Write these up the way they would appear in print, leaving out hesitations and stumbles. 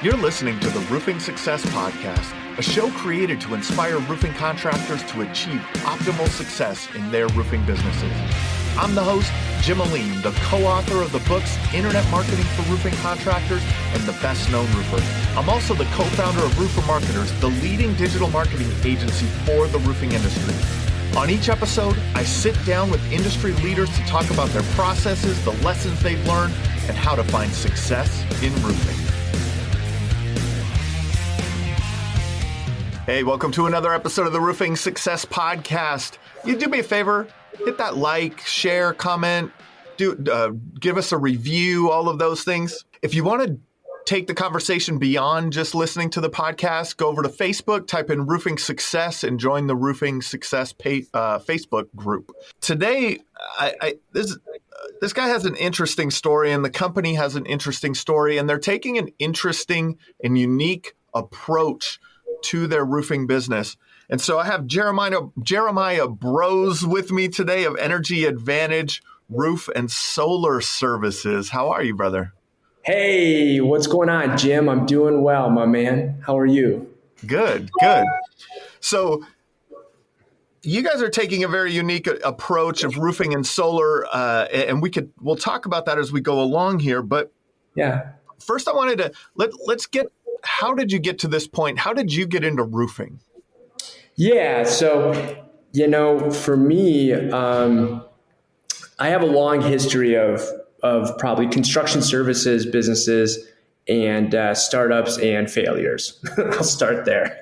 You're listening to the Roofing Success Podcast, a show created to inspire roofing contractors to achieve optimal success in their roofing businesses. I'm the host, Jim Aline, the co-author of the books Internet Marketing for Roofing Contractors and The Best Known Roofer. I'm also the co-founder of Roofer Marketers, the leading digital marketing agency for the roofing industry. On each episode, I sit down with industry leaders to talk about their processes, the lessons they've learned, and how to find success in roofing. Hey, welcome to another episode of the Roofing Success Podcast. You do me a favor, hit that like, share, comment, give us a review, all of those things. If you want to take the conversation beyond just listening to the podcast, go over to Facebook, type in Roofing Success, and join the Roofing Success Facebook group. Today, this guy has an interesting story, and the company has an interesting story, and they're taking an interesting and unique approach to their roofing business. And so I have Jeremiah Broz with me today of Energy Advantage Roof and Solar Services. How are you, brother? Hey, what's going on, Jim? I'm doing well, my man. How are you? Good. So you guys are taking a very unique approach of roofing and solar, and we'll talk about that as we go along here. But yeah, first I wanted to let's get. How did you get to this point? How did you get into roofing? Yeah, so, for me, I have a long history of probably construction services, businesses, and startups and failures. I'll start there.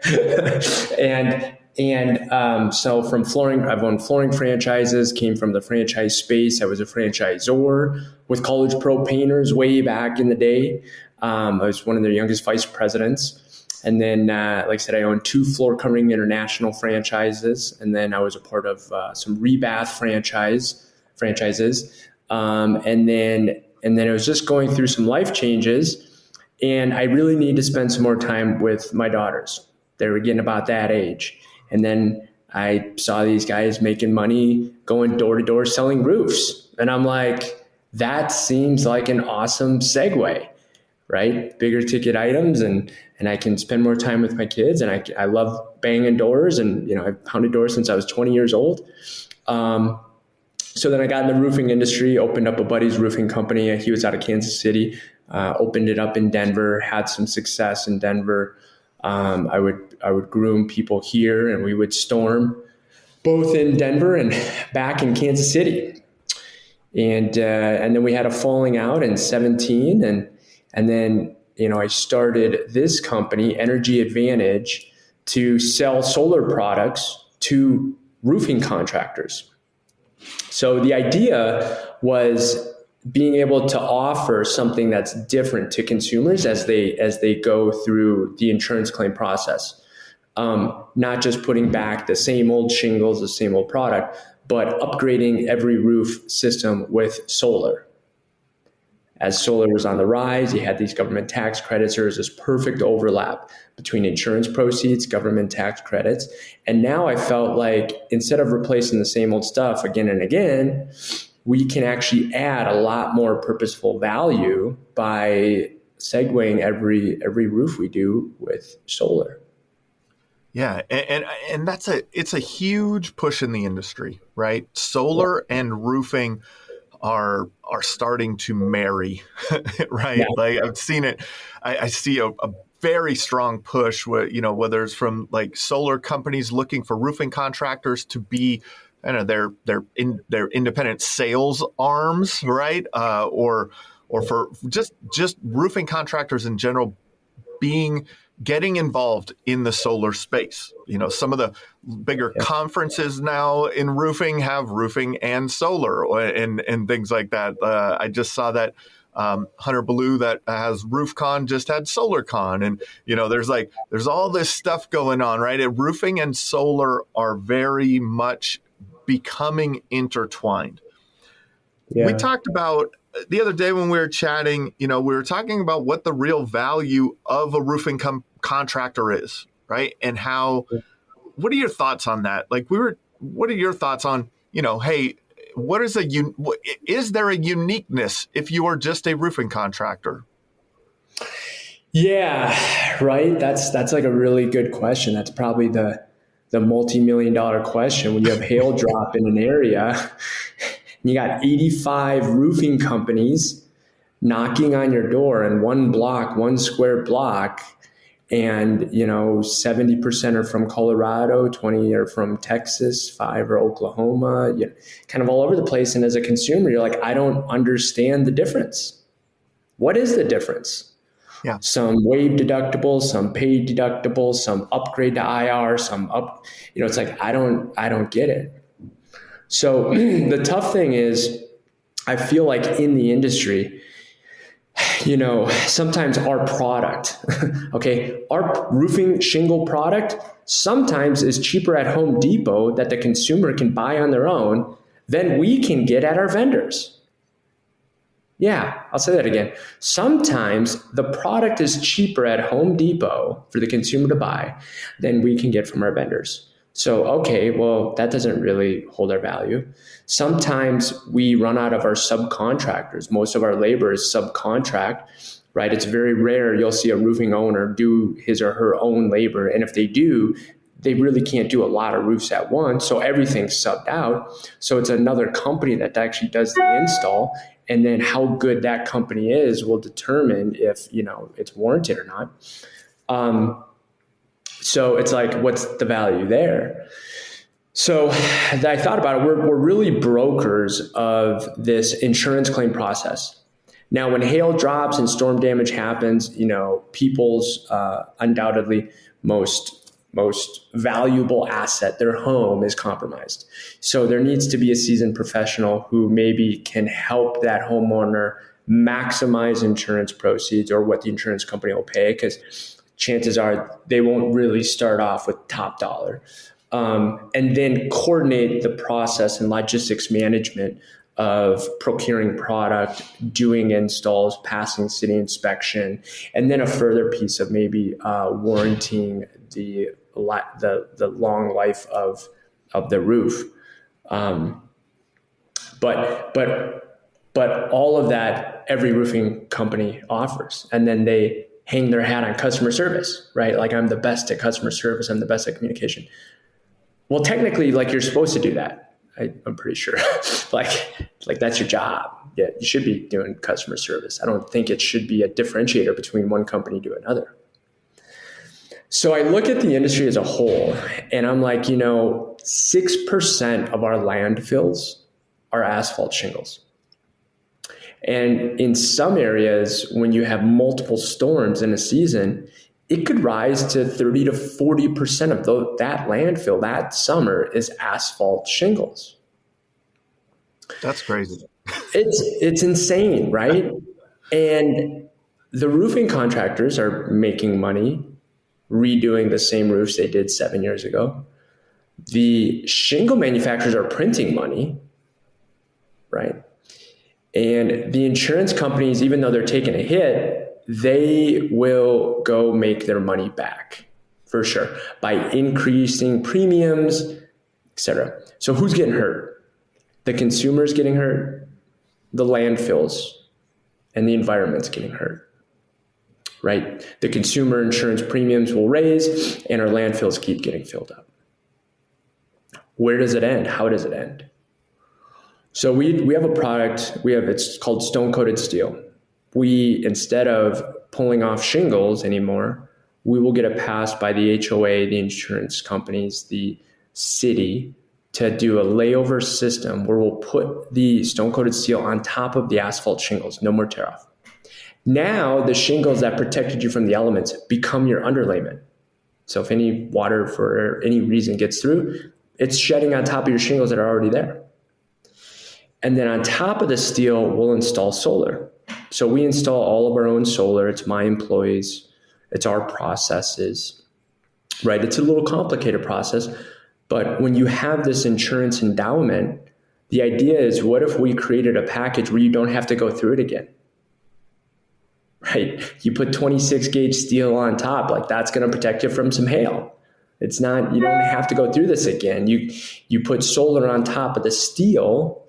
So from flooring, I've owned flooring franchises, came from the franchise space. I was a franchisor with College Pro Painters way back in the day. I was one of their youngest vice presidents. And then, like I said, I owned 2 floor covering international franchises. And then I was a part of some rebath franchises. And then I was just going through some life changes. And I really needed to spend some more time with my daughters. They were getting about that age. And then I saw these guys making money going door to door selling roofs. And I'm like, that seems like an awesome segue. Right? Bigger ticket items and I can spend more time with my kids, and I love banging doors, and I've pounded doors since I was 20 years old. So then I got in the roofing industry, opened up a buddy's roofing company. He was out of Kansas City, opened it up in Denver, had some success in Denver. I would groom people here, and we would storm both in Denver and back in Kansas City. And then we had a falling out in 2017, and then, I started this company, Energy Advantage, to sell solar products to roofing contractors. So the idea was being able to offer something that's different to consumers as they go through the insurance claim process. Not just putting back the same old shingles, the same old product, but upgrading every roof system with solar. As solar was on the rise, you had these government tax credits. There was this perfect overlap between insurance proceeds, government tax credits. And now I felt like instead of replacing the same old stuff again and again, we can actually add a lot more purposeful value by segueing every roof we do with solar. Yeah, and it's a huge push in the industry, right? Solar and roofing are starting to marry, right? Yeah. Like I've seen it. I see a very strong push whether it's from like solar companies looking for roofing contractors to be, their independent sales arms, right? Or for just roofing contractors in general getting involved in the solar space. Some of the bigger conferences now in roofing have roofing and solar and things like that. I just saw that Hunter Blue that has RoofCon just had SolarCon, and there's all this stuff going on, right? And roofing and solar are very much becoming intertwined. Yeah. We talked about the other day when we were chatting, we were talking about what the real value of a roofing contractor is, right? And what are your thoughts on that? What are your thoughts on hey, is there a uniqueness if you are just a roofing contractor? Yeah, right. That's like a really good question. That's probably the multi-million-dollar question. When you have hail drop in an area, and you got 85 roofing companies knocking on your door in one block, one square block, and 70% are from Colorado, 20 are from Texas, 5 are Oklahoma, kind of all over the place. And as a consumer, you're like, I don't understand the difference. What is the difference? Yeah. Some waive deductibles, some paid deductibles, some upgrade to IR, some up, it's like, I don't get it. So the tough thing is, I feel like in the industry, sometimes our product, okay, our roofing shingle product sometimes is cheaper at Home Depot that the consumer can buy on their own than we can get at our vendors. Yeah, I'll say that again. Sometimes the product is cheaper at Home Depot for the consumer to buy than we can get from our vendors. So, okay, well, that doesn't really hold our value. Sometimes we run out of our subcontractors. Most of our labor is subcontract, right? It's very rare you'll see a roofing owner do his or her own labor. And if they do, they really can't do a lot of roofs at once. So everything's subbed out. So it's another company that actually does the install. And then how good that company is will determine if, it's warranted or not. So it's like, what's the value there? So I thought about it. We're really brokers of this insurance claim process. Now, when hail drops and storm damage happens, people's undoubtedly most valuable asset, their home, is compromised. So there needs to be a seasoned professional who maybe can help that homeowner maximize insurance proceeds or what the insurance company will pay, because chances are they won't really start off with top dollar. And then coordinate the process and logistics management of procuring product, doing installs, passing city inspection, and then a further piece of maybe warranting the long life of the roof. But all of that every roofing company offers, and then they hang their hat on customer service, right? Like, I'm the best at customer service, I'm the best at communication. Well, technically, like, you're supposed to do that. I'm pretty sure. like that's your job. Yeah, you should be doing customer service. I don't think it should be a differentiator between one company to another. So I look at the industry as a whole, and I'm like, 6% of our landfills are asphalt shingles. And in some areas, when you have multiple storms in a season, it could rise to 30 to 40% of that landfill that summer is asphalt shingles. That's crazy. It's insane, right? And the roofing contractors are making money redoing the same roofs they did 7 years ago. The shingle manufacturers are printing money, right? And the insurance companies, even though they're taking a hit, they will go make their money back for sure by increasing premiums, etc. So who's getting hurt? The consumer's getting hurt, the landfills, and the environment's getting hurt. Right? The consumer insurance premiums will raise and our landfills keep getting filled up. Where does it end? How does it end? So we have a product, it's called stone coated steel. We, instead of pulling off shingles anymore, we will get a pass by the HOA, the insurance companies, the city, to do a layover system where we'll put the stone coated steel on top of the asphalt shingles, no more tear off. Now the shingles that protected you from the elements become your underlayment. So if any water for any reason gets through, it's shedding on top of your shingles that are already there. And then on top of the steel, we'll install solar. So we install all of our own solar. It's my employees. It's our processes, right? It's a little complicated process. But when you have this insurance endowment, the idea is, what if we created a package where you don't have to go through it again? Right? You put 26 gauge steel on top, like that's going to protect you from some hail. It's not, you don't have to go through this again. You put solar on top of the steel,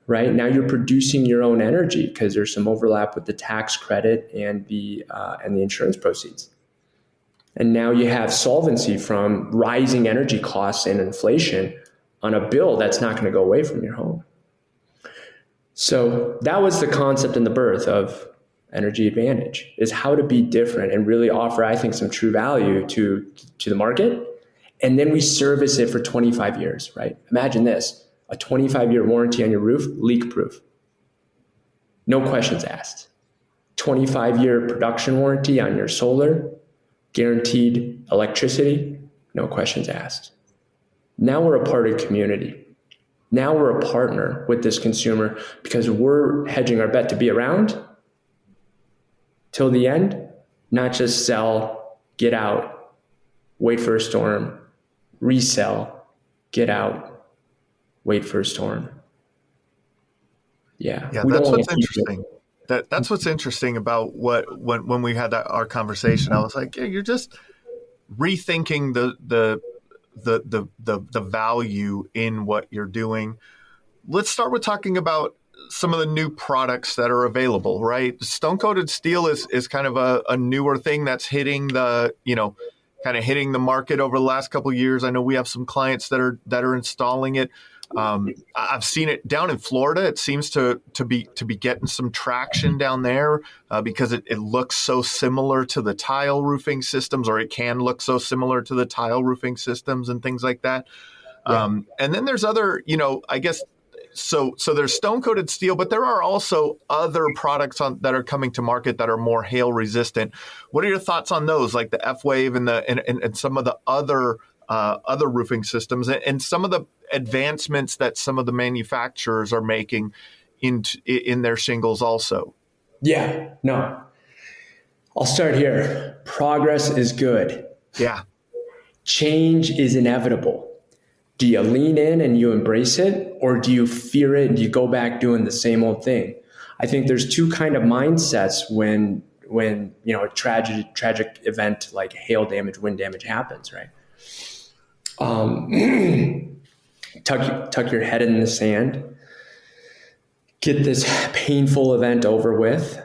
right? Now you're producing your own energy because there's some overlap with the tax credit and the insurance proceeds. And now you have solvency from rising energy costs and inflation on a bill that's not going to go away from your home. So that was the concept and the birth of Energy Advantage, is how to be different and really offer, I think, some true value to the market. And then we service it for 25 years, right? Imagine this, a 25-year warranty on your roof, leak-proof. No questions asked. 25-year production warranty on your solar, guaranteed electricity, no questions asked. Now we're a part of the community. Now we're a partner with this consumer because we're hedging our bet to be around till the end, not just sell, get out, wait for a storm, resell, get out, wait for a storm. Yeah, that's what's interesting. That's what's interesting about when we had our conversation. I was like, yeah, you're just rethinking the value in what you're doing. Let's start with talking about some of the new products that are available, right? Stone coated steel is kind of a newer thing that's hitting the market over the last couple of years. I know we have some clients that are installing it. I've seen it down in Florida. It seems to be getting some traction down there because it looks so similar to the tile roofing systems, or it can look so similar to the tile roofing systems and things like that. Yeah. And then there's other, I guess. So there's stone coated steel, but there are also other products that are coming to market that are more hail resistant. What are your thoughts on those, like the F-Wave and some of the other roofing systems and some of the advancements that some of the manufacturers are making in their shingles also? Yeah, no. I'll start here. Progress is good. Yeah. Change is inevitable. Do you lean in and you embrace it, or do you fear it and you go back doing the same old thing? I think there's two kind of mindsets when a tragic event like hail damage, wind damage happens, right? Tuck your head in the sand, get this painful event over with,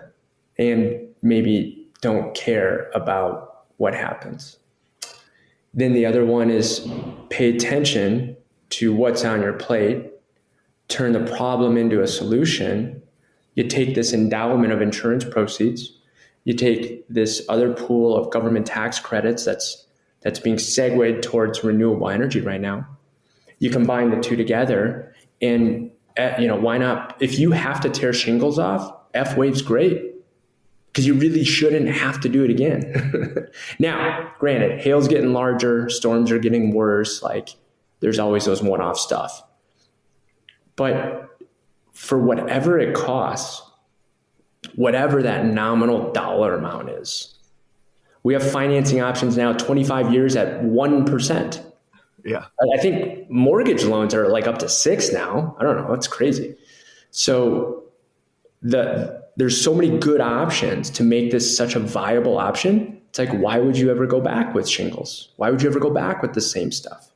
and maybe don't care about what happens. Then the other one is pay attention to what's on your plate, turn the problem into a solution. You take this endowment of insurance proceeds, you take this other pool of government tax credits that's being segued towards renewable energy right now. You combine the two together, and why not? If you have to tear shingles off, F-Wave's great, because you really shouldn't have to do it again. Now, granted, hail's getting larger, storms are getting worse. Like, there's always those one-off stuff. But for whatever it costs, whatever that nominal dollar amount is, we have financing options now, 25 years at 1%. Yeah. I think mortgage loans are like up to 6 now. I don't know. It's crazy. So there's so many good options to make this such a viable option. It's like, why would you ever go back with shingles? Why would you ever go back with the same stuff?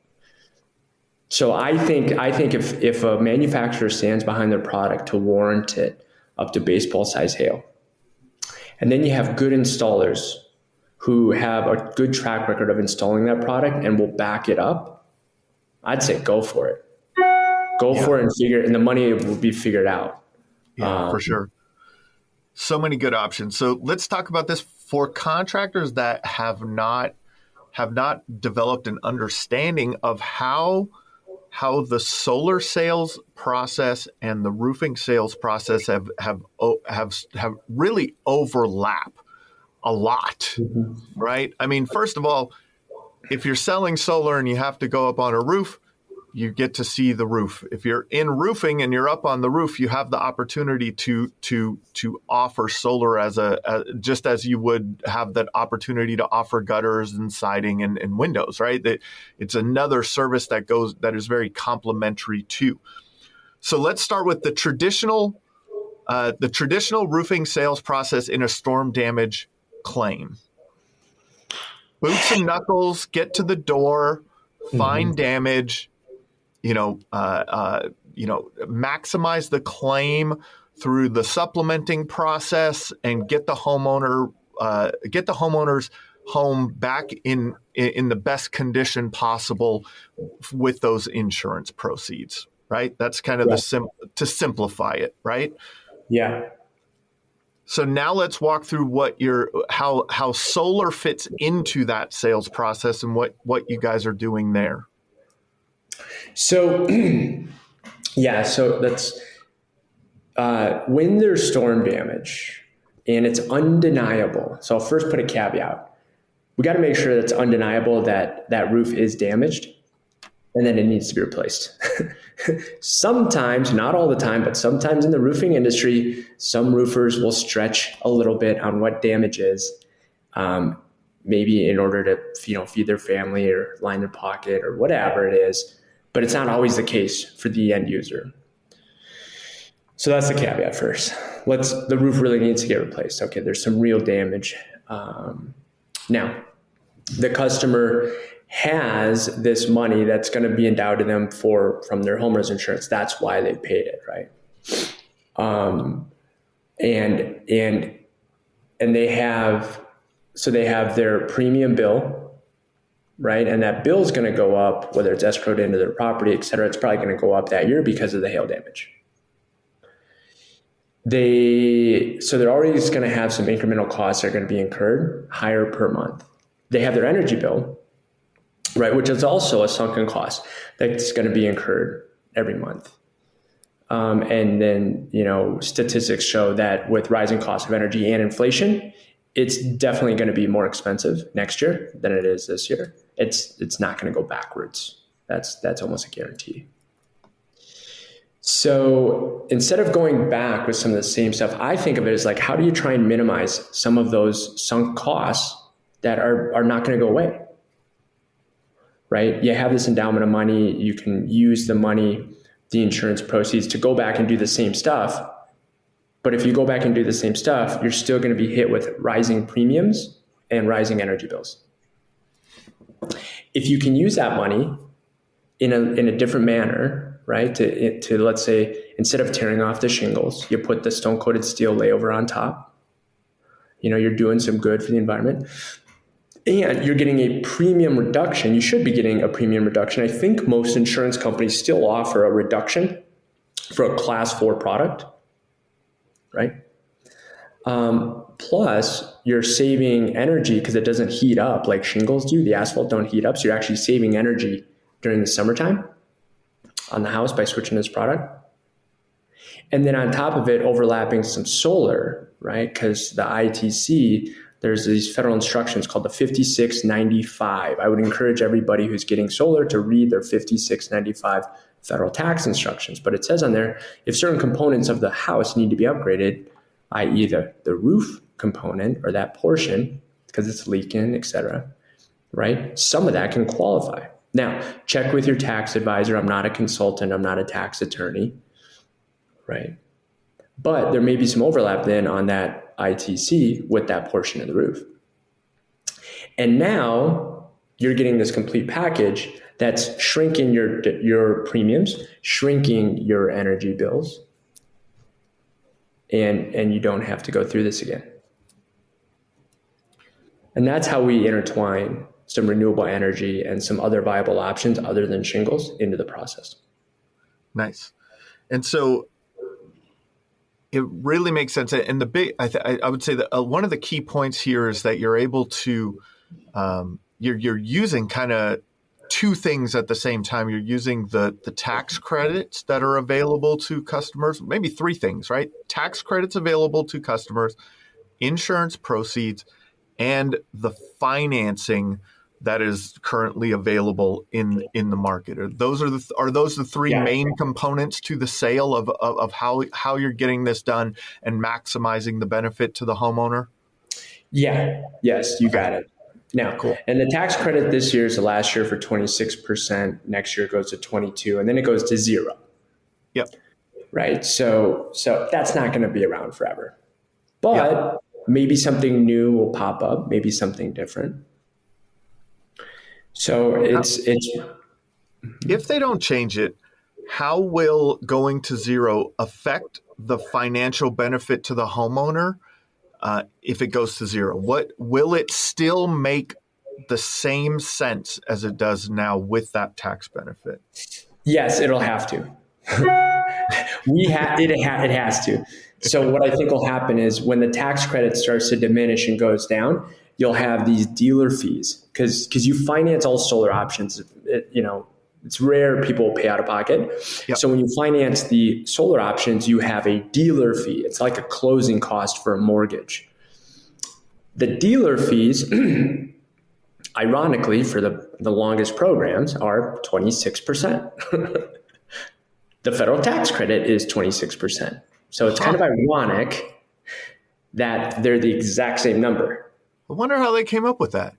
So I think if a manufacturer stands behind their product to warrant it up to baseball size hail, and then you have good installers who have a good track record of installing that product and will back it up, I'd say go for it. Go for it and the money will be figured out. Yeah, for sure. So many good options. So let's talk about this for contractors that have not developed an understanding of how the solar sales process and the roofing sales process have really overlap a lot, right? I mean, first of all, if you're selling solar and you have to go up on a roof, you get to see the roof. If you're in roofing and you're up on the roof, you have the opportunity to offer solar just as you would have that opportunity to offer gutters and siding and windows, right? That it's another service that is very complementary too. So let's start with the traditional roofing sales process in a storm damage claim. boots and knuckles, get to the door, Mm-hmm. find damage, maximize the claim through the supplementing process, and get the homeowner's home back in the best condition possible with those insurance proceeds. Right. That's kind of Yeah. to simplify it. Right. Yeah. So now let's walk through how solar fits into that sales process and what you guys are doing there. So, yeah, so that's when there's storm damage and it's undeniable. So I'll first put a caveat. We got to make sure that it's undeniable that that roof is damaged and then it needs to be replaced. Sometimes, not all the time, but sometimes in the roofing industry, some roofers will stretch a little bit on what damage is, maybe in order to feed their family or line their pocket or whatever it is. But it's not always the case for the end user. So that's the caveat first. The roof really needs to get replaced. Okay, there's some real damage. Now, the customer has this money that's going to be endowed to them from their homeowner's insurance. That's why they paid it, right? And they have their premium bill, right? And that bill is going to go up, whether it's escrowed into their property, et cetera. It's probably going to go up that year because of the hail damage. They're already going to have some incremental costs that are going to be incurred higher per month. They have their energy bill, right, which is also a sunken cost that's going to be incurred every month. And then, statistics show that with rising costs of energy and inflation, it's definitely going to be more expensive next year than it is this year. It's not going to go backwards. That's almost a guarantee. So instead of going back with some of the same stuff, I think of it as like, how do you try and minimize some of those sunk costs that are not going to go away, right? You have this endowment of money. You can use the money, the insurance proceeds, to go back and do the same stuff. But if you go back and do the same stuff, you're still going to be hit with rising premiums and rising energy bills. If you can use that money in a different manner, right? To let's say, instead of tearing off the shingles, you put the stone coated steel layover on top. You're doing some good for the environment. And you're getting a premium reduction. You should be getting a premium reduction. I think most insurance companies still offer a reduction for a class 4 product, right? Plus, you're saving energy because it doesn't heat up like shingles do. The asphalt don't heat up. So you're actually saving energy during the summertime on the house by switching this product. And then on top of it, overlapping some solar, right? Because the ITC, there's these federal instructions called the 5695. I would encourage everybody who's getting solar to read their 5695 federal tax instructions. But it says on there, if certain components of the house need to be upgraded, i.e. the roof component or that portion, because it's leaking, et cetera, right? Some of that can qualify. Now, check with your tax advisor. I'm not a consultant. I'm not a tax attorney, right? But there may be some overlap then on that ITC with that portion of the roof. And now you're getting this complete package that's shrinking your premiums, shrinking your energy bills, and you don't have to go through this again. And that's how we intertwine some renewable energy and some other viable options other than shingles into the process. Nice. And so it really makes sense. And I would say that one of the key points here is that you're able to, you're using kind of two things at the same time. You're using the tax credits that are available to customers, maybe three things, right? Tax credits available to customers, insurance proceeds, and the financing that is currently available in the market. Are those the three main components to the sale of how you're getting this done and maximizing the benefit to the homeowner? Yeah. Yes, you got it. Now, cool. And the tax credit this year is the last year for 26%. Next year it goes to 22%, and then it goes to 0. Yep. Right. So that's not going to be around forever, but maybe something new will pop up, maybe something different. So it's If they don't change it, how will going to zero affect the financial benefit to the homeowner if it goes to zero? What will it still make the same sense as it does now with that tax benefit? yes, it'll have to. It has to. So what I think will happen is when the tax credit starts to diminish and goes down, you'll have these dealer fees because you finance all solar options. It's rare people pay out of pocket. Yep. So when you finance the solar options, you have a dealer fee. It's like a closing cost for a mortgage. The dealer fees, ironically, for the longest programs are 26%. The federal tax credit is 26%. So it's kind of ironic that they're the exact same number. I wonder how they came up with that.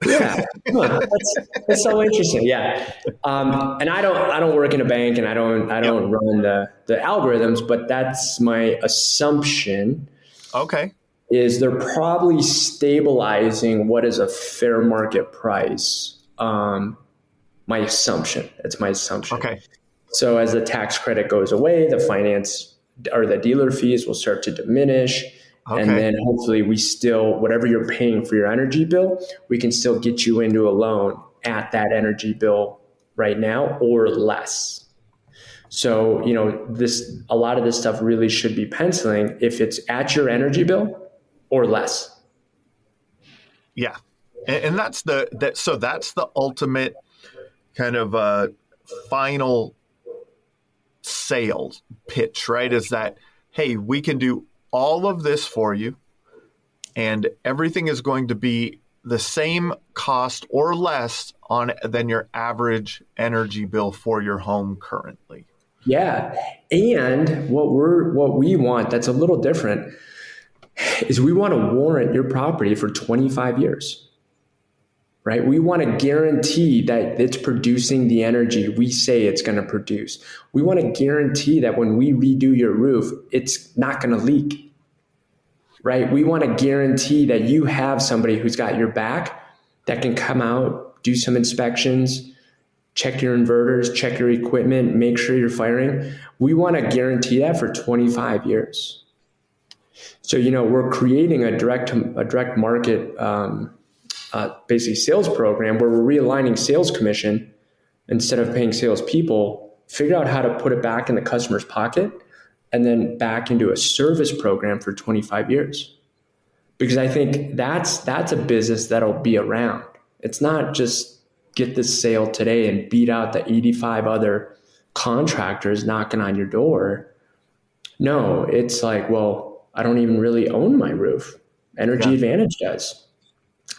Yeah, that's so interesting. Yeah, and I don't work in a bank, and I don't run the algorithms, but that's my assumption. Okay. Is they're probably stabilizing what is a fair market price. My assumption. It's my assumption. Okay. So as the tax credit goes away, the finance or the dealer fees will start to diminish. Okay. And then hopefully whatever you're paying for your energy bill, we can still get you into a loan at that energy bill right now or less. So, a lot of this stuff really should be penciling if it's at your energy bill or less. Yeah. And that's the ultimate kind of final sales pitch, right? Is that, hey, we can do all of this for you and everything is going to be the same cost or less than your average energy bill for your home currently. Yeah. And what we want that's a little different is we want to warrant your property for 25 years. Right? We want to guarantee that it's producing the energy we say it's going to produce. We want to guarantee that when we redo your roof, it's not going to leak. Right? We want to guarantee that you have somebody who's got your back that can come out, do some inspections, check your inverters, check your equipment, make sure you're firing. We want to guarantee that for 25 years. So, we're creating a direct market basically sales program where we're realigning sales commission instead of paying salespeople, figure out how to put it back in the customer's pocket and then back into a service program for 25 years. Because I think that's a business that'll be around. It's not just get this sale today and beat out the 85 other contractors knocking on your door. No, it's like, well, I don't even really own my roof. Energy Advantage does.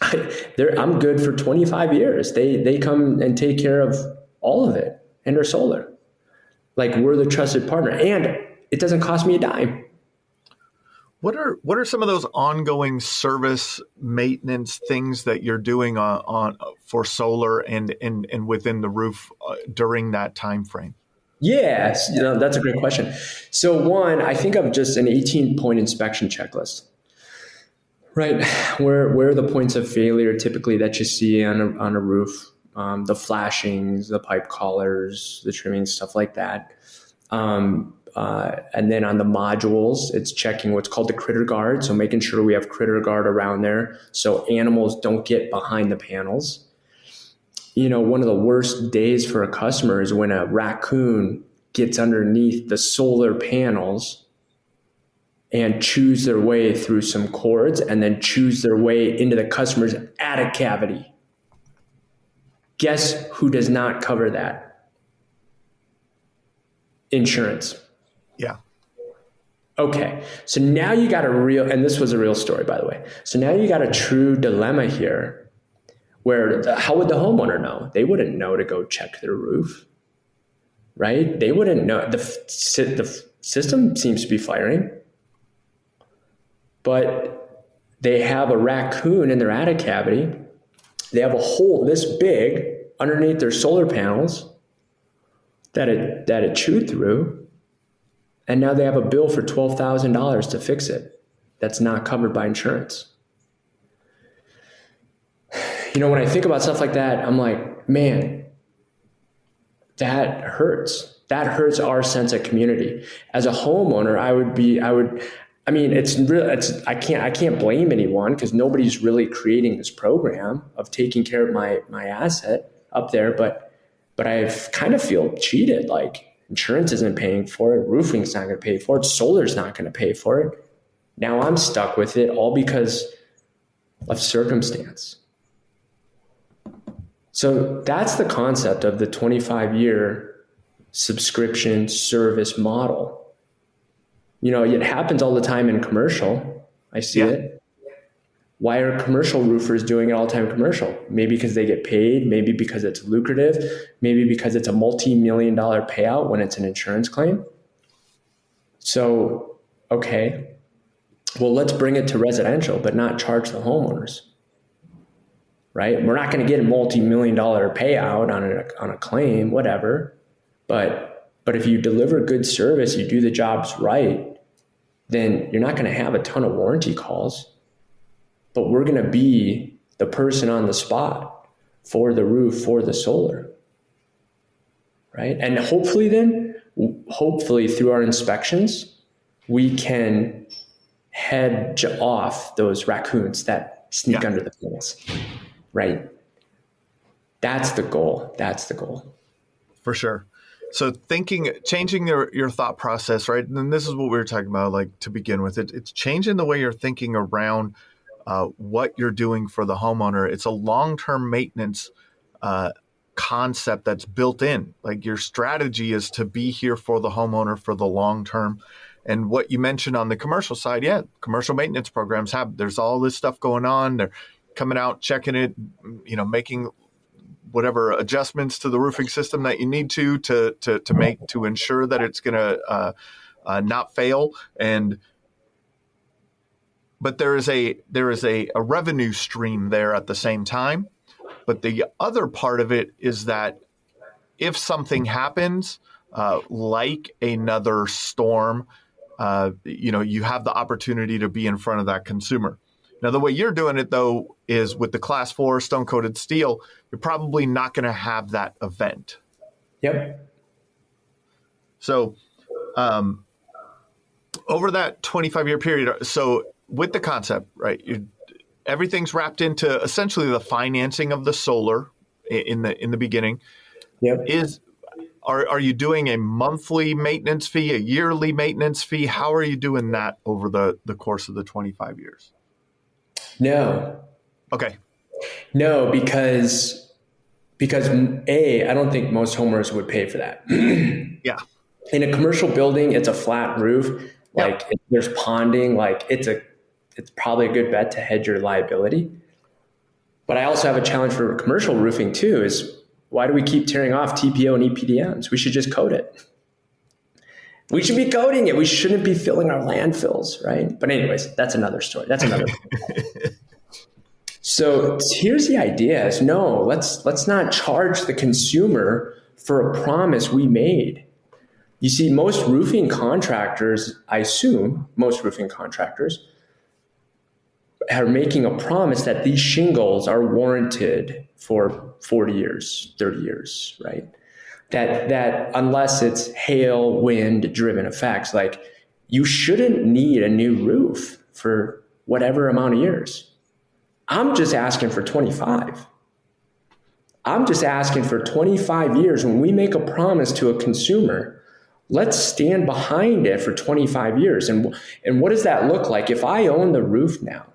I'm good for 25 years. They come and take care of all of it and are solar. Like we're the trusted partner and it doesn't cost me a dime. What are some of those ongoing service maintenance things that you're doing on for solar and within the roof during that time frame? Yes, that's a great question. So one, I think of just an 18-point inspection checklist. Right, where are the points of failure typically that you see on a roof? The flashings, the pipe collars, the trimming, stuff like that. And then on the modules, it's checking what's called the critter guard. So making sure we have critter guard around there so animals don't get behind the panels. One of the worst days for a customer is when a raccoon gets underneath the solar panels and chews their way through some cords and then chews their way into the customer's attic cavity. Guess who does not cover that? Insurance. Yeah. Okay. So now you got and this was a real story, by the way. So now you got a true dilemma here where how would the homeowner know? They wouldn't know to go check their roof, right? They wouldn't know. The system seems to be firing. But they have a raccoon in their attic cavity. They have a hole this big underneath their solar panels that it chewed through. And now they have a bill for $12,000 to fix it. That's not covered by insurance. when I think about stuff like that, I'm like, man, that hurts. That hurts our sense of community. As a homeowner, I can't blame anyone because nobody's really creating this program of taking care of my asset up there. But I kind of feel cheated. Like insurance isn't paying for it. Roofing's not going to pay for it. Solar's not going to pay for it. Now I'm stuck with it all because of circumstance. So that's the concept of the 25-year subscription service model. It happens all the time in commercial. I see it. Why are commercial roofers doing it all the time commercial? Maybe because they get paid, maybe because it's lucrative, maybe because it's a multi-million-dollar payout when it's an insurance claim. So, okay, well, let's bring it to residential, but not charge the homeowners, right? We're not going to get a multi-million-dollar payout on a claim, whatever. But if you deliver good service, you do the jobs right, then you're not going to have a ton of warranty calls. But we're going to be the person on the spot for the roof, for the solar, right? And hopefully through our inspections, we can hedge off those raccoons that sneak under the panels, right? That's the goal. For sure. So changing your thought process, right? And this is what we were talking about, like to begin with. It's changing the way you're thinking around what you're doing for the homeowner. It's a long-term maintenance concept that's built in. Like your strategy is to be here for the homeowner for the long term. And what you mentioned on the commercial side, commercial maintenance programs there's all this stuff going on. They're coming out, checking it, making whatever adjustments to the roofing system that you need to make to ensure that it's going to not fail. But there is a revenue stream there at the same time. But the other part of it is that if something happens, like another storm, you have the opportunity to be in front of that consumer. Now, the way you're doing it, though, is with the Class 4 stone-coated steel, you're probably not going to have that event. Yep. So over that 25-year period, so with the concept, right, everything's wrapped into essentially the financing of the solar in the beginning. Yep. Are you doing a monthly maintenance fee, a yearly maintenance fee? How are you doing that over the course of the 25 years? No. Okay. No, because I don't think most homeowners would pay for that. Yeah. In a commercial building, it's a flat roof. Like there's ponding, like it's probably a good bet to hedge your liability. But I also have a challenge for commercial roofing too, is why do we keep tearing off TPO and EPDMs? We should just coat it. We should be coating it. We shouldn't be filling our landfills, right? But anyways, that's another story. That's another So here's the idea is no, let's not charge the consumer for a promise we made. You see, most roofing contractors, I assume most roofing contractors are making a promise that these shingles are warranted for 40 years, 30 years, right? That unless it's hail, wind driven effects, like you shouldn't need a new roof for whatever amount of years. I'm just asking for 25. I'm just asking for 25 years. When we make a promise to a consumer, let's stand behind it for 25 years. And what does that look like? If I own the roof now,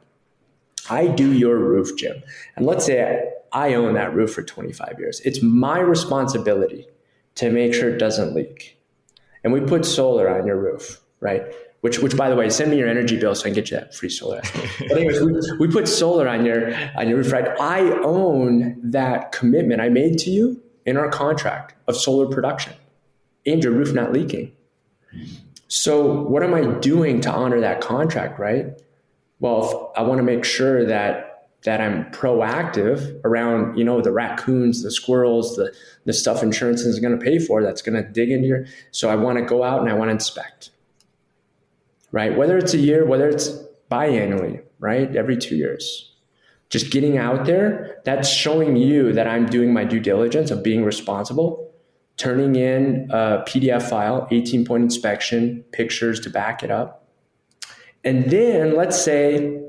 I do your roof, Jim, and let's say I own that roof for 25 years. It's my responsibility to make sure it doesn't leak. And we put solar on your roof, right? Which by the way, send me your energy bill so I can get you that free solar. But anyways, we put solar on your roof, right? I own that commitment I made to you in our contract of solar production and your roof not leaking. So what am I doing to honor that contract, right? Well, I want to make sure that I'm proactive around, the raccoons, the squirrels, the stuff insurance is going to pay for that's going to dig into your. So I want to go out and I want to inspect, right? Whether it's a year, whether it's biannually, right? Every 2 years, Just getting out there, that's showing you that I'm doing my due diligence of being responsible, turning in a PDF file, 18-point inspection, pictures to back it up. And then let's say,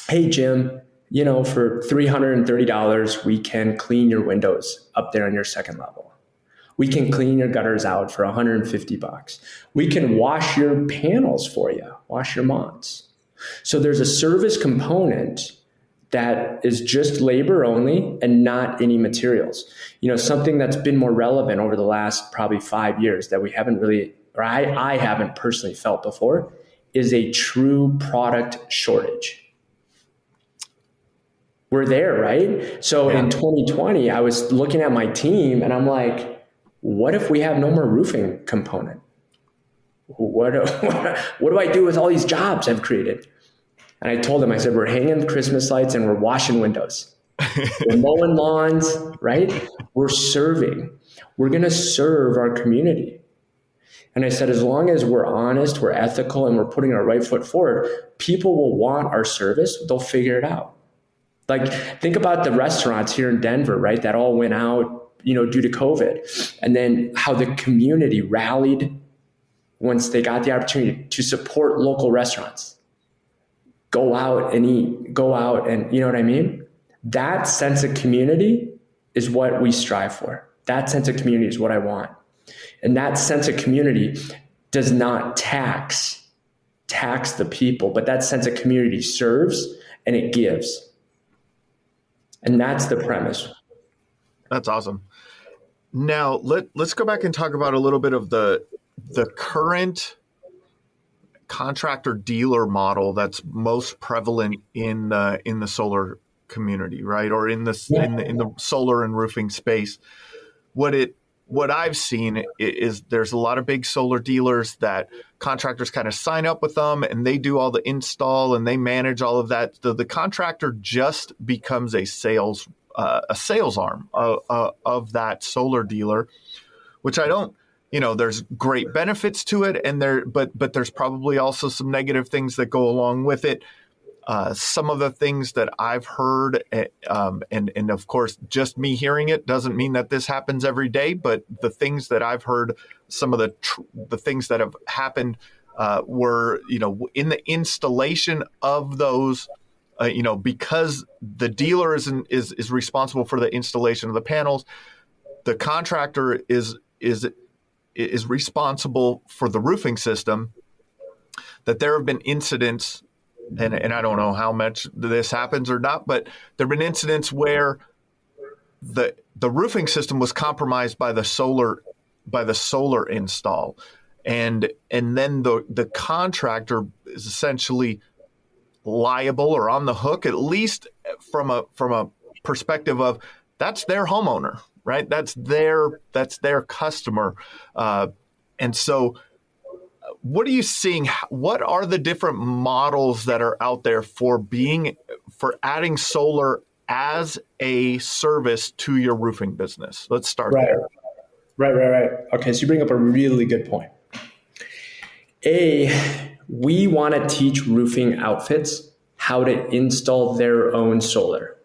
hey, Jim, for $330, we can clean your windows up there on your second level. We can clean your gutters out for $150. We can wash your panels for you, wash your mods. So there's a service component that is just labor only and not any materials. Something that's been more relevant over the last probably 5 years that we haven't really, or I haven't personally felt before, is a true product shortage. We're there, right? So in 2020, I was looking at my team and I'm like, what if we have no more roofing component? What do I do with all these jobs I've created? And I told them, I said, we're hanging Christmas lights and we're washing windows. We're mowing lawns, right? We're serving. We're going to serve our community. And I said, as long as we're honest, we're ethical, and we're putting our right foot forward, people will want our service. They'll figure it out. Like, think about the restaurants here in Denver, right? That all went out, due to COVID. And then how the community rallied once they got the opportunity to support local restaurants. Go out and eat, go out and, you know what I mean? That sense of community is what we strive for. That sense of community is what I want. And that sense of community does not tax the people, but that sense of community serves and it gives. And that's the premise. That's awesome. Now let's go back and talk about a little bit of the current contractor dealer model that's most prevalent in the solar community, right? Or in the solar and roofing space. What I've seen is there's a lot of big solar dealers that contractors kind of sign up with them and they do all the install and they manage all of that. The contractor just becomes a sales arm of that solar dealer, which I don't, there's great benefits to it, and but there's probably also some negative things that go along with it. Some of the things that I've heard, and of course, just me hearing it doesn't mean that this happens every day. But the things that I've heard, some of the things that have happened were, in the installation of those, because the dealer is responsible for the installation of the panels, the contractor is responsible for the roofing system. That there have been incidents. And I don't know how much this happens or not, but there have been incidents where the roofing system was compromised by the solar install, and then the contractor is essentially liable or on the hook, at least from a perspective of that's their homeowner, right? That's their customer, and so. What are you seeing? What are the different models that are out there for adding solar as a service to your roofing business? Let's start there. Right. Okay, so you bring up a really good point. We want to teach roofing outfits how to install their own solar.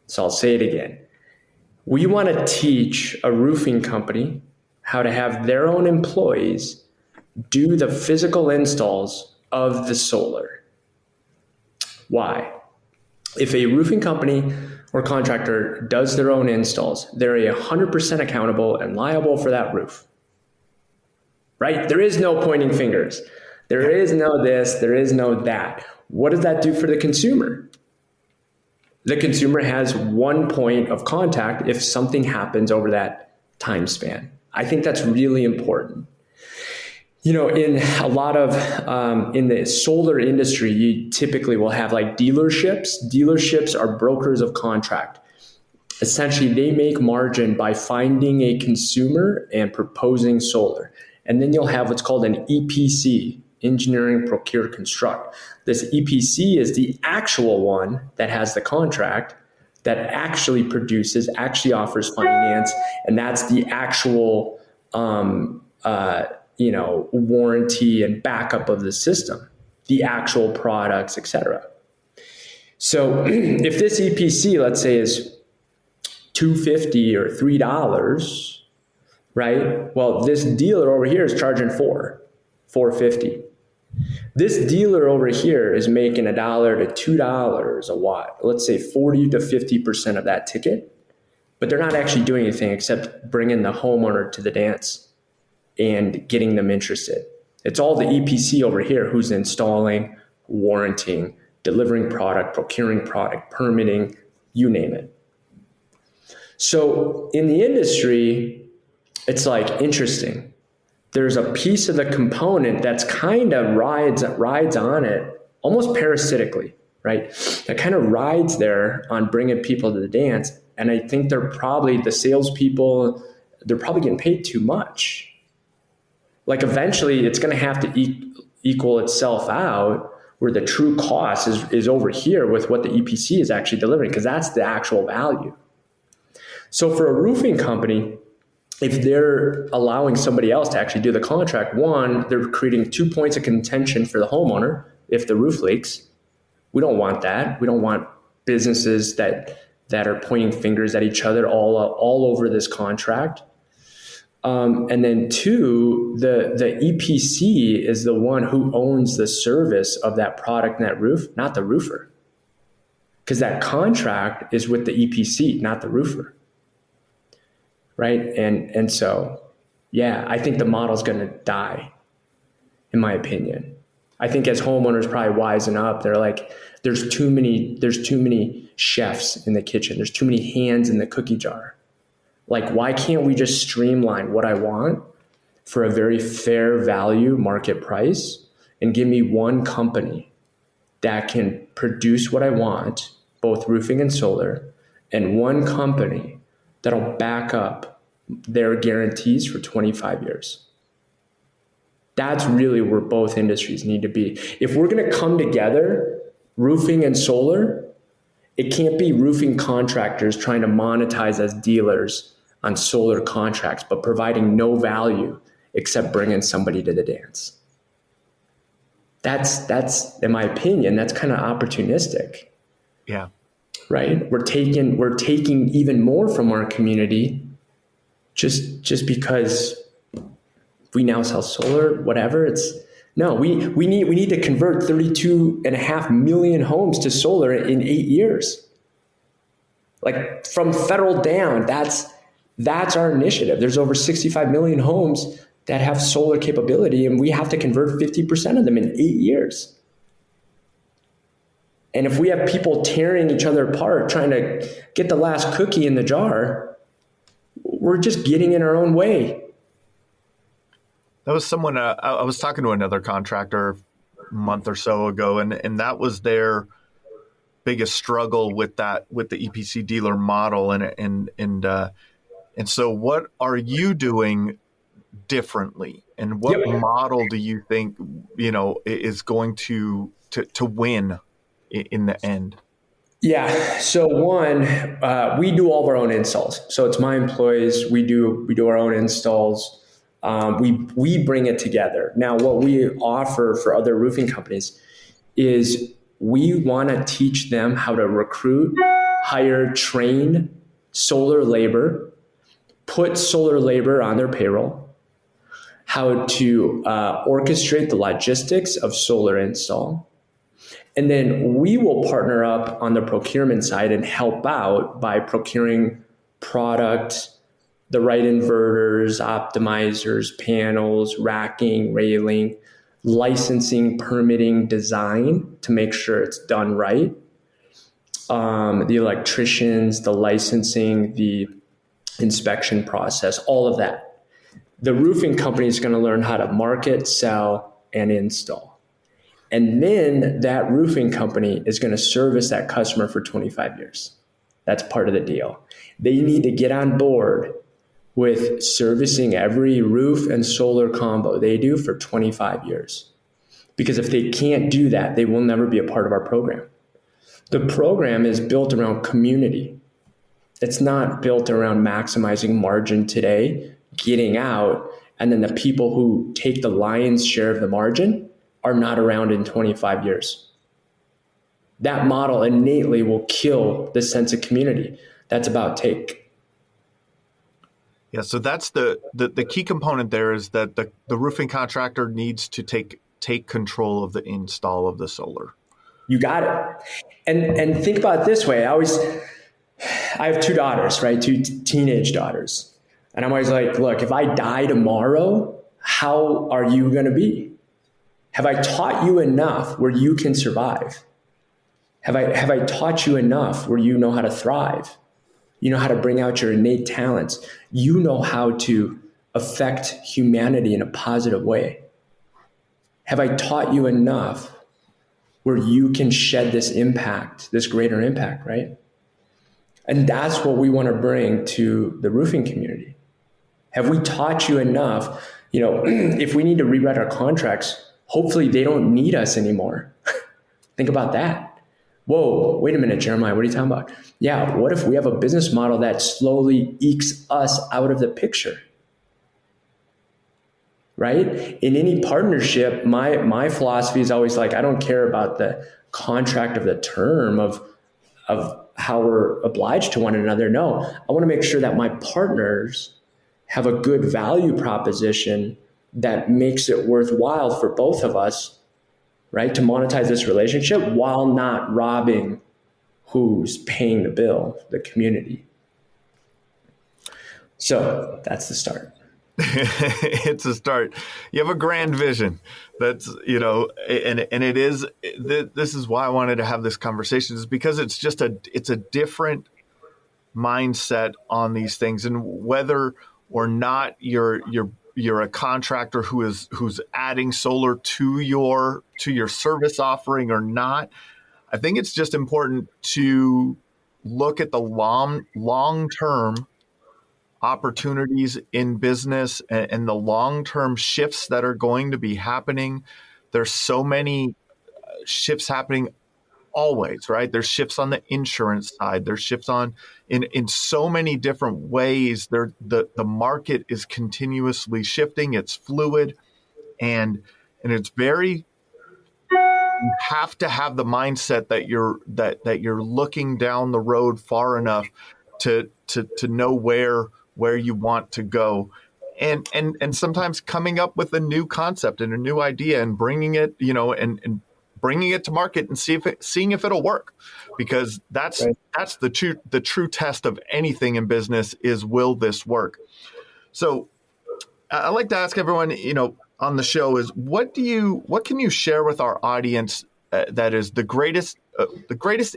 So I'll say it again. We want to teach a roofing company how to have their own employees do the physical installs of the solar. Why? If a roofing company or contractor does their own installs, they're 100% accountable and liable for that roof. Right? There is no pointing fingers. There is no this, there is no that. What does that do for the consumer? The consumer has one point of contact if something happens over that time span. I think that's really important. In a lot of, in the solar industry, you typically will have like dealerships. Dealerships are brokers of contract. Essentially, they make margin by finding a consumer and proposing solar. And then you'll have what's called an EPC, engineering, procure, construct. This EPC is the actual one that has the contract, that actually produces, actually offers finance, and that's the actual warranty and backup of the system, the actual products, etc. So if this EPC, let's say, is $2.50 or $3, right? Well, this dealer over here is charging $4.50. This dealer over here is making $1 to $2 a watt. Let's say 40 to 50% of that ticket, but they're not actually doing anything except bringing the homeowner to the dance and getting them interested. It's all the EPC over here who's installing, warranting, delivering product, procuring product, permitting, you name it. So in the industry, it's like interesting. There's a piece of the component that's kind of rides on it almost parasitically, right? That kind of rides there on bringing people to the dance. And I think they're probably, the salespeople, they're probably getting paid too much. Like eventually it's going to have to equal itself out, where the true cost is over here with what the EPC is actually delivering, because that's the actual value. So for a roofing company, if they're allowing somebody else to actually do the contract, one, they're creating 2 points of contention for the homeowner if the roof leaks. We don't want that. We don't want businesses that are pointing fingers at each other all over this contract. And then two, the EPC is the one who owns the service of that product and that roof, not the roofer. Because that contract is with the EPC, not the roofer. Right? And so, yeah, I think the model's going to die, in my opinion. I think as homeowners probably wisen up, they're like, there's too many chefs in the kitchen. There's too many hands in the cookie jar. Like, why can't we just streamline what I want for a very fair value market price and give me one company that can produce what I want, both roofing and solar, and one company that'll back up their guarantees for 25 years. That's really where both industries need to be. If we're going to come together, roofing and solar, it can't be roofing contractors trying to monetize as dealers on solar contracts, but providing no value except bringing somebody to the dance. That's in my opinion, that's kind of opportunistic. Yeah. Right? We're taking even more from our community just because we now sell solar, whatever. We need to convert 32.5 million homes to solar in 8 years. Like from federal down, that's our initiative. There's over 65 million homes that have solar capability, and we have to convert 50% of them in 8 years. And if we have people tearing each other apart, trying to get the last cookie in the jar, we're just getting in our own way. That was someone, I was talking to another contractor a month or so ago, and that was their biggest struggle with the EPC dealer model. And so what are you doing differently? And what model do you think, is going to win in the end? Yeah. So one, we do all of our own installs. So it's my employees. We do our own installs. We bring it together. Now, what we offer for other roofing companies is we want to teach them how to recruit, hire, train solar labor, put solar labor on their payroll, how to orchestrate the logistics of solar install. And then we will partner up on the procurement side and help out by procuring product, the right inverters, optimizers, panels, racking, railing, licensing, permitting, design to make sure it's done right. The electricians, the licensing, the inspection process, all of that. The roofing company is going to learn how to market, sell, and install. And then that roofing company is going to service that customer for 25 years. That's part of the deal. They need to get on board with servicing every roof and solar combo they do for 25 years. Because if they can't do that, they will never be a part of our program. The program is built around community. It's not built around maximizing margin today, getting out, and then the people who take the lion's share of the margin are not around in 25 years. that model innately will kill the sense of community. That's about take. Yeah, so that's the key component there is that the roofing contractor needs to take control of the install of the solar. You got it. And think about it this way. I have two daughters, right? Two teenage daughters. And I'm always like, look, if I die tomorrow, how are you going to be? Have I taught you enough where you can survive? Have I taught you enough where you know how to thrive? You know how to bring out your innate talents. You know how to affect humanity in a positive way. Have I taught you enough where you can shed this impact, this greater impact, right? And that's what we want to bring to the roofing community. Have we taught you enough? If we need to rewrite our contracts, hopefully they don't need us anymore. Think about that. Whoa, wait a minute, Jeremiah, what are you talking about? Yeah, what if we have a business model that slowly ekes us out of the picture? Right? In any partnership, my philosophy is always like, I don't care about the contract of the term of how we're obliged to one another. No, I want to make sure that my partners have a good value proposition that makes it worthwhile for both of us, right, to monetize this relationship while not robbing who's paying the bill, the community. So that's the start. It's a start. You have a grand vision. That's, and it is, this is why I wanted to have this conversation, is because it's a different mindset on these things. And whether or not you're a contractor who's adding solar to your service offering or not, I think it's just important to look at the long-term opportunities in business and the long-term shifts that are going to be happening. There's so many shifts happening always, right? There's shifts on the insurance side. There's shifts in so many different ways. The market is continuously shifting. It's fluid, and it's very. You have to have the mindset that you're looking down the road far enough to know where you want to go, and sometimes coming up with a new concept and a new idea and bringing it, and bringing it to market and seeing if it'll work, because that's Right. that's the true test of anything in business is, will this work? So I like to ask everyone, on the show is, what can you share with our audience that is the greatest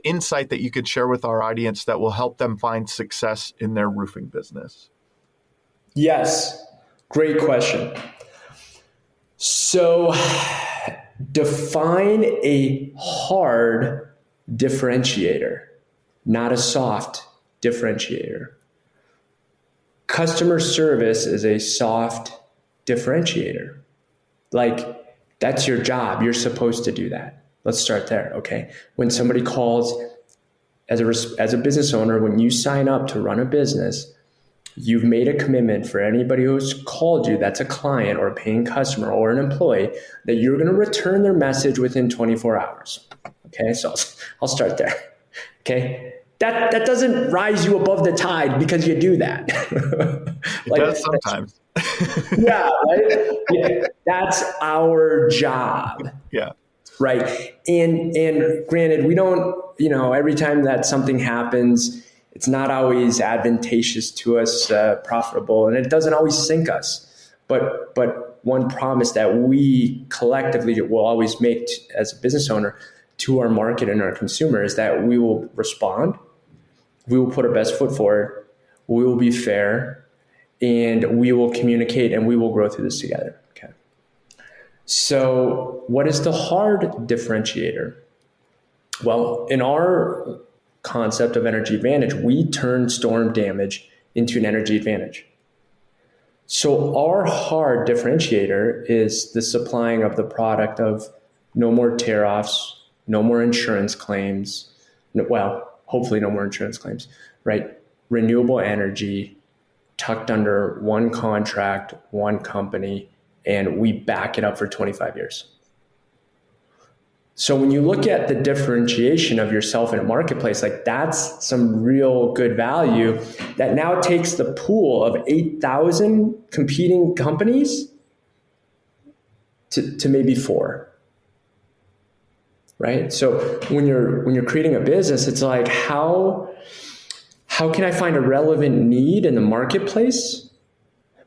insight that you could share with our audience that will help them find success in their roofing business? Yes, great question. So define a hard differentiator, not a soft differentiator. Customer service is a soft differentiator. Like, that's your job. You're supposed to do that. Let's start there, okay? When somebody calls, as a business owner, when you sign up to run a business, you've made a commitment for anybody who's called you, that's a client or a paying customer or an employee, that you're going to return their message within 24 hours. Okay, so I'll start there. Okay, that doesn't rise you above the tide because you do that. It does sometimes. Yeah, right? Yeah, that's our job. Yeah. Right. And granted, we don't, every time that something happens, it's not always advantageous to us, profitable, and it doesn't always sink us. But one promise that we collectively will always make as a business owner to our market and our consumer is that we will respond, we will put our best foot forward, we will be fair, and we will communicate, and we will grow through this together. Okay. So what is the hard differentiator? Well, in our concept of energy advantage, we turn storm damage into an energy advantage. So our hard differentiator is the supplying of the product of no more tear-offs, no more insurance claims. Well, hopefully no more insurance claims, right? Renewable energy tucked under one contract, one company, and we back it up for 25 years. So when you look at the differentiation of yourself in a marketplace, like that's some real good value that now takes the pool of 8,000 competing companies to maybe 4. Right? So when you're creating a business, it's like how can I find a relevant need in the marketplace,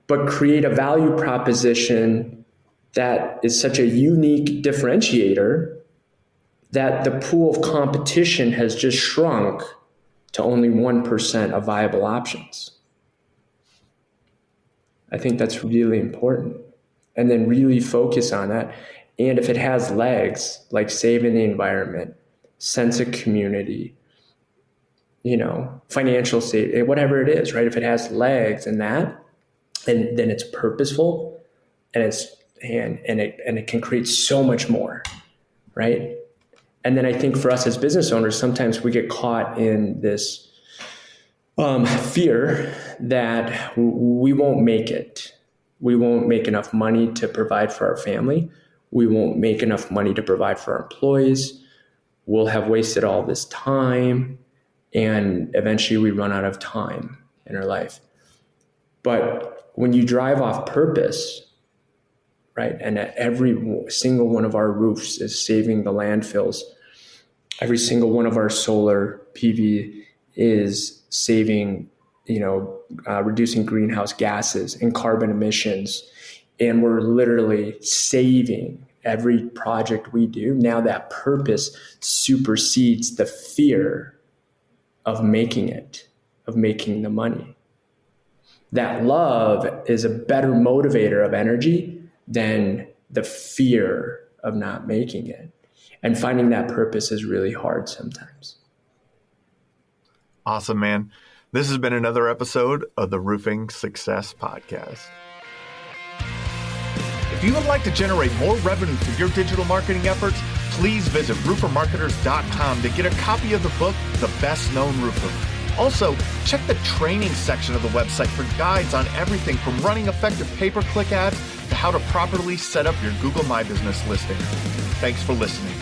but create a value proposition that is such a unique differentiator that the pool of competition has just shrunk to only 1% of viable options. I think that's really important. And then really focus on that. And if it has legs, like saving the environment, sense of community, financial safety, whatever it is, right? If it has legs in that, and then it's purposeful and it can create so much more, right? And then I think for us as business owners, sometimes we get caught in this fear that we won't make it. We won't make enough money to provide for our family. We won't make enough money to provide for our employees. We'll have wasted all this time, and eventually we run out of time in our life. But when you drive off purpose, right, and every single one of our roofs is saving the landfills, every single one of our solar PV is saving, reducing greenhouse gases and carbon emissions. And we're literally saving every project we do. Now that purpose supersedes the fear of making it, of making the money. That love is a better motivator of energy than the fear of not making it. And finding that purpose is really hard sometimes. Awesome, man. This has been another episode of the Roofing Success Podcast. If you would like to generate more revenue through your digital marketing efforts, please visit roofermarketers.com to get a copy of the book, The Best Known Roofer. Also, check the training section of the website for guides on everything from running effective pay-per-click ads to how to properly set up your Google My Business listing. Thanks for listening.